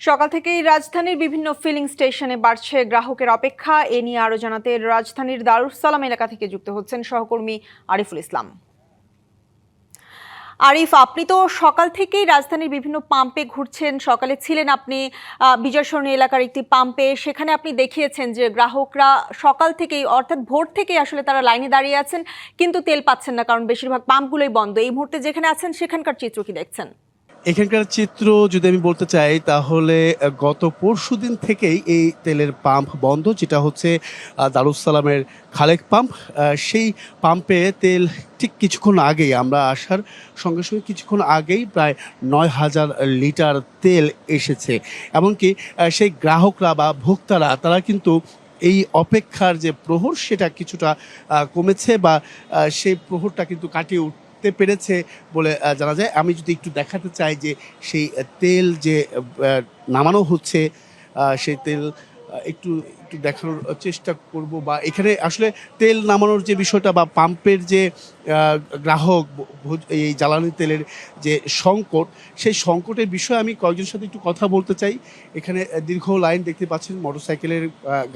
সকাল থেকেই রাজধানীর বিভিন্ন ফিলিং স্টেশনে বাড়ছে গ্রাহকের অপেক্ষা। এ নিয়ে আরো জানাতে রাজধানীর দারুস সালাম এলাকা থেকে যুক্ত হচ্ছেন সহকর্মী আরিফুল ইসলাম। আরিফ, আপনি তো সকাল থেকেই রাজধানীর বিভিন্ন পাম্পে ঘুরছেন। সকালে ছিলেন আপনি বিজয় সরণি এলাকার একটি পাম্পে, সেখানে আপনি দেখিয়েছেন যে গ্রাহকরা সকাল থেকেই অর্থাৎ ভোর থেকেই আসলে তারা লাইনে দাঁড়িয়ে আছেন, কিন্তু তেল পাচ্ছেন না, কারণ বেশিরভাগ পাম্পগুলোই বন্ধ। এই মুহূর্তে যেখানে আছেন সেখানকার চিত্র কি দেখছেন? এখানকার চিত্র যদি আমি বলতে চাই তাহলে গত পরশুদিন থেকেই এই তেলের পাম্প বন্ধ, যেটা হচ্ছে দারুস সালামের খালেক পাম্প। সেই পাম্পে তেল ঠিক কিছুক্ষণ আগেই, আমরা আসার সঙ্গে সঙ্গে কিছুক্ষণ আগেই প্রায় ৯,০০০ লিটার তেল এসেছে। এমনকি সেই গ্রাহকরা বা ভোক্তারা তারা কিন্তু এই অপেক্ষার যে প্রহর সেটা কিছুটা কমেছে বা সেই প্রহরটা কিন্তু কাটিয়ে উঠতে পেরেছে বলে জানা যায়। আমি যদি একটু দেখাতে চাই যে সেই তেল যে নামানো হচ্ছে, সেই তেল একটু একটু দেখানোর চেষ্টা করব। বা এখানে আসলে তেল নামানোর যে বিষয়টা বা পাম্পের যে গ্রাহক এই জ্বালানি তেলের যে সংকট, সেই সংকটের বিষয়ে আমি কয়েকজনের সাথে একটু কথা বলতে চাই। এখানে দীর্ঘ লাইন দেখতে পাচ্ছেন মোটরসাইকেলের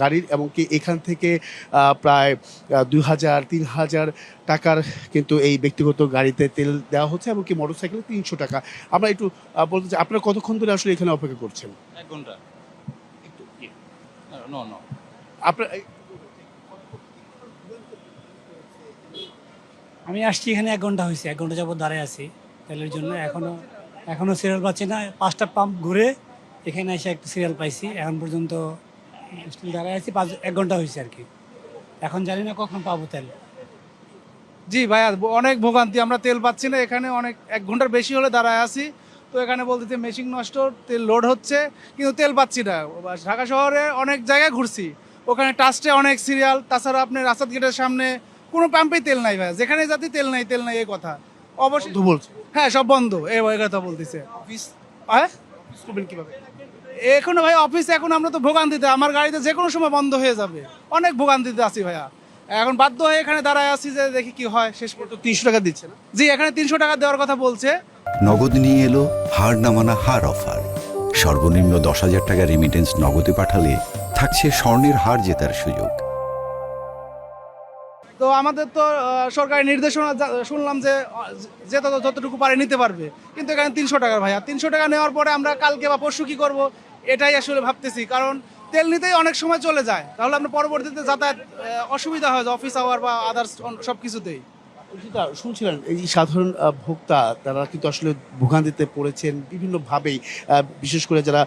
গাড়ির, এমনকি এখান থেকে প্রায় ২,০০০-৩,০০০ টাকার কিন্তু এই ব্যক্তিগত গাড়িতে তেল দেওয়া হচ্ছে, এমনকি মোটরসাইকেলে ৩০০ টাকা। আমরা একটু বলতে চাই, আপনারা কতক্ষণ ধরে আসলে এখানে অপেক্ষা করছেন? ১ ঘন্টা। একটু নো। আপনার আমি আসছি এখানে ১ ঘন্টা হয়েছে, ১ ঘন্টা যাবত দাঁড়ায় আছি তেলের জন্য। এখনো সিরিয়াল পাচ্ছি না। ৫টা পাম্প ঘুরে এখানে এসে একটা সিরিয়াল পাইছি। এখন পর্যন্ত স্টিল দাঁড়ায় আছি, ১ ঘন্টা হয়েছে আর কি। এখন জানি না কখন পাবো তেল। জি ভাইয়া, অনেক ভোগান্তি, আমরা তেল পাচ্ছি না। এখানে অনেক ১ ঘন্টার বেশি হলে দাঁড়ায় আছি। তো এখানে বলতেছে মেশিন নষ্ট, তেল লোড হচ্ছে, কিন্তু তেল পাচ্ছি না। ঢাকা শহরে অনেক জায়গায় ঘুরছি, ওখানে টাস্টে অনেক সিরিয়াল। তাছাড়া আপনি রাস্তার গেটের সামনে কোনো পাম্পেই তেল নাই ভাইয়া, যেখানে যাতে তেল নাই এই কথা। অবশ্যই বলছে হ্যাঁ, সব বন্ধ, এই কথা বলতেছে। অফিস হ্যাঁ, করবেন কিভাবে? এখনো ভাই অফিস, এখন আমরা তো ভোগান্তিতে, আমার গাড়িতে যে কোনো সময় বন্ধ হয়ে যাবে। অনেক ভোগান্তিতে আছি ভাইয়া, এখন বাধ্য হয়ে এখানে দাঁড়ায় আছি যে দেখি কি হয়। শেষ পর্যন্ত ৩০০ টাকা দিচ্ছে না? জি, এখানে ৩০০ টাকা দেওয়ার কথা বলছে। নগদ নিয়ে এলো হার নামানা হার অফার। সর্বনিম্ন ১০,০০০ টাকা রেমিটেন্স নগদে পাঠালে থাকছে স্বর্ণের হার জেতার সুযোগ। তো আমাদের তো সরকারি নির্দেশনা শুনলাম যে যতটুকু পারে নিতে পারবে, কিন্তু এখানে ৩০০ টাকা ভাইয়া। ৩০০ টাকা নেওয়ার পরে আমরা কালকে বা পরশু কি করব, এটাই আসলে ভাবতেছি। কারণ তেল নিতেই অনেক সময় চলে যায়, তাহলে আমরা পরবর্তীতে যাতায়াত অসুবিধা হয়, অফিস আওয়ার বা আদার্স সব কিছুতেই। যেটা শুনছিলেন, এই সাধারণ ভোক্তা তারা কিন্তু আসলে ভোগান্তিতে পড়েছেন বিভিন্নভাবেই। বিশেষ করে যারা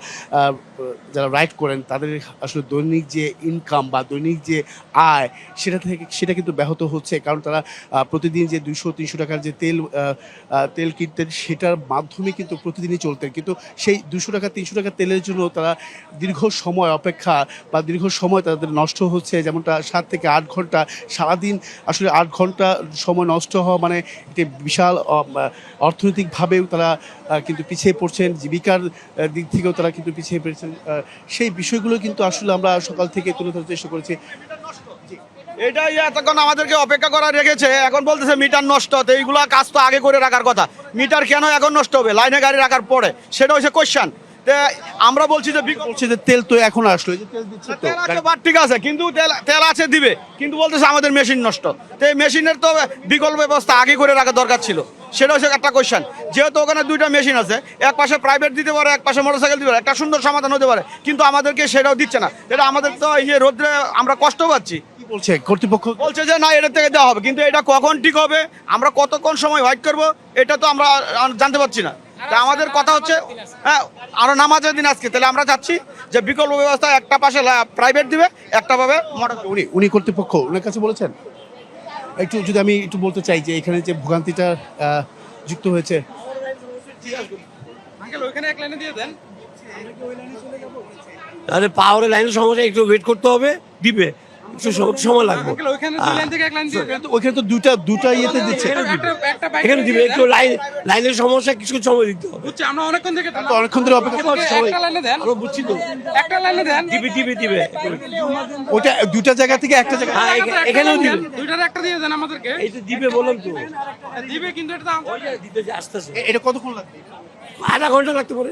যারা রাইড করেন তাদের আসলে দৈনিক যে ইনকাম বা দৈনিক যে আয় সেটা কিন্তু ব্যাহত হচ্ছে। কারণ তারা প্রতিদিন যে ২০০-৩০০ টাকার যে তেল কিনতেন, সেটার মাধ্যমে কিন্তু প্রতিদিনই চলতেন, কিন্তু সেই ২০০ টাকা ৩০০ টাকা তেলের জন্য তারা দীর্ঘ সময় অপেক্ষা বা দীর্ঘ সময় তাদের নষ্ট হচ্ছে। যেমনটা ৭ থেকে ৮ ঘন্টা সারাদিন, আসলে ৮ ঘন্টা সময় নষ্ট হওয়া মানে একটি বিশাল অর্থনৈতিকভাবেও তারা কিন্তু পিছিয়ে পড়ছেন, জীবিকার দিক থেকেও তারা কিন্তু পিছিয়ে পড়েছেন। সেই বিষয়গুলো কিন্তু আসলে আমরা সকাল থেকে তুলে ধরার চেষ্টা করেছি। এটাই এতক্ষণ আমাদেরকে অপেক্ষা করা রেখেছে, এখন বলতেছে মিটার নষ্ট। তো এইগুলো কাজ তো আগে করে রাখার কথা, মিটার কেন এখন নষ্ট হবে লাইনে গাড়ি রাখার পরে, সেটা হচ্ছে কোয়েশ্চেন। আমরা বলছি যে তেল তো এখন আসলো, এই যে তেল দিচ্ছে তো, তেল আছে, বাট ঠিক আছে, কিন্তু তেল আছে দিবে, কিন্তু বলতেছে আমাদের মেশিন নষ্ট। তো এই মেশিনের তো বিকল্প ব্যবস্থা আগে করে রাখা দরকার ছিল, সেটা হচ্ছে একটা কোয়েশ্চেন। যেহেতু ওখানে 2টা মেশিন আছে, এক পাশে প্রাইভেট দিতে পারে, এক পাশে মোটরসাইকেল দিতে পারে, একটা সুন্দর সমাধান হতে পারে, কিন্তু আমাদেরকে সেটাও দিচ্ছে না। এটা আমাদের তো এই যে রোদ্রে আমরা কষ্ট পাচ্ছি। কি বলছে কর্তৃপক্ষ? বলছে যে না, এটা থেকে দেওয়া হবে, কিন্তু এটা কখন ঠিক হবে, আমরা কতক্ষণ সময় ওয়েট করব, এটা তো আমরা জানতে পারছি না। তা আমাদের কথা হচ্ছে, হ্যাঁ, আরো নামাজের দিন আজকে, তাহলে আমরা চাচ্ছি যে বিকল্প ব্যবস্থা, একটা পাশে প্রাইভেট দিবে, একটা পাবে মোটর। উনি কর্তৃপক্ষ ওনার কাছে বলেছেন? একটু যদি আমি একটু বলতে চাই যে এখানে যে ভোগান্তিটা যুক্ত হয়েছে, তাহলে পাওয়ারের লাইনের সমস্যা, একটু ওয়েট করতে হবে, দিবে একটু সময় লাগবে। ওইখানে তো দুটা ইয়েতে দিচ্ছে, এখানে দিবে, একটু লাইনের সমস্যা, কিছু সময় দিতে হবে। আমরা অনেকক্ষণ ধরে অপেক্ষা করছি সবাই। আমরা বুঝছি তো, দিবে ওইটা দুটা জায়গা থেকে একটা জায়গা। হ্যাঁ, এখানেও দিবে, দুইটার একটা দিয়ে দেন আমাদেরকে। এইটা দিবে বললাম তো, দিবে, কিন্তু এটা দিতে যে আসতেছে, এটা কতক্ষণ লাগবে? আধা ঘন্টা লাগতে পারে।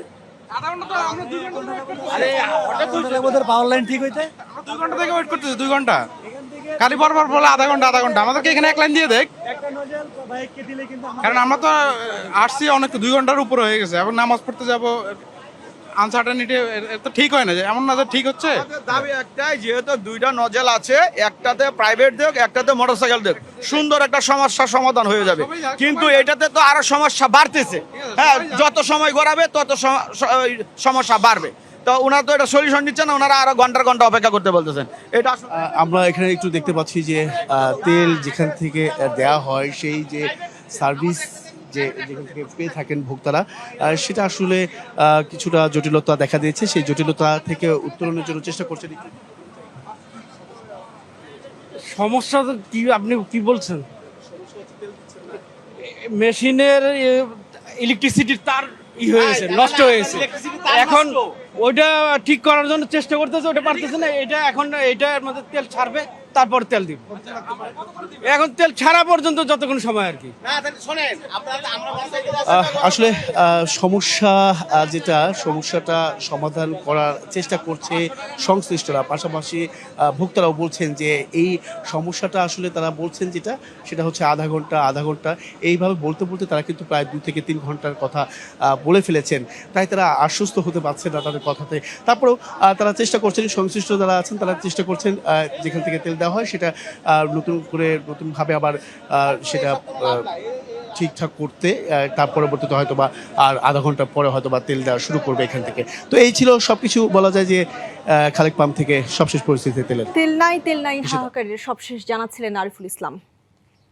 ওদের পাওয়ার লাইন ঠিক হইতে 2 ঘন্টা থেকে ওয়েট করতেছি 2 ঘন্টা খালি পরপর বলে আধা ঘন্টা আমাদেরকে এখানে এক লাইন দিয়ে দেখ একটা নজল বাইককে দিলে কিন্তু কারণ আমরা তো আসছি অনেক 2 ঘন্টার উপরে হয়ে গেছে এখন নামাজ পড়তে যাব আনসার্টেনিটি তো ঠিক হয় না যে এমন না যে ঠিক হচ্ছে আমাদের দাবি একটাই, যেহেতু দুইটা নজেল আছে, একটাতে প্রাইভেট দেখ, একটাতে মোটরসাইকেল দেখ, সুন্দর একটা সমস্যার সমাধান হয়ে যাবে। কিন্তু এটাতে তো আরো সমস্যা বাড়তেছে। হ্যাঁ, যত সময় গড়াবে তত সমস্যা বাড়বে। তো ওনারা তো এটা সলিউশন নিচ্ছে না, ওনারা আরো ঘন্টার ঘন্টা অপেক্ষা করতে বলতেছেন। এটা আসলে আমরা এখানে একটু দেখতে পাচ্ছি যে তেল যেখান থেকে দেয়া হয় সেই যে সার্ভিস যেখান থেকে পেয়ে থাকেন ভোক্তারা, সেটা আসলে কিছুটা জটিলতা দেখা দিয়েছে। সেই জটিলতা থেকে উত্তরণের জন্য চেষ্টা করছেন। সমস্যা তো কি আপনি কি বলছেন? মেশিনের ইলেকট্রিসিটির তার হয়ে গেছে, নষ্ট হয়ে গেছে। এখন ওইটা ঠিক করার জন্য চেষ্টা করতেছে, ওটা পারতেছে না। এটা এখন এটার মধ্যে তেল ছাড়বে, তারপর তেল দিব। এখন তেল ছাড়া পর্যন্ত যতক্ষণ সময় আর কি। আসলে সমস্যাটা সমাধান করার চেষ্টা করছে সংশ্লিষ্টরা, পাশাপাশি ভোক্তারাও বলছেন যে এই সমস্যাটা আসলে তারা বলছেন সেটা হচ্ছে আধা ঘন্টা এইভাবে বলতে বলতে তারা কিন্তু প্রায় 2 থেকে 3 ঘন্টার কথা বলে ফেলেছেন। তাই তারা আশ্বস্ত হতে পারছে না তাদের কথাতে। তারপরেও তারা চেষ্টা করছেন, সংশ্লিষ্ট যারা আছেন তারা চেষ্টা করছেন যেখান থেকে তেল দেওয়া হয় সেটা নতুনভাবে আবার সেটা ঠিকঠাক করতে। তার পরবর্তীতে হয়তো বা আর আধা ঘন্টা পরে হয়তো বা তেল দেওয়া শুরু করবে এখান থেকে। তো এই ছিল সবকিছু, বলা যায় যে খালেক পাম্প থেকে সবশেষ পরিস্থিতি তেলের। তেল নাই হাহাকারের সবশেষ জানাচ্ছিলেন আরিফুল ইসলাম।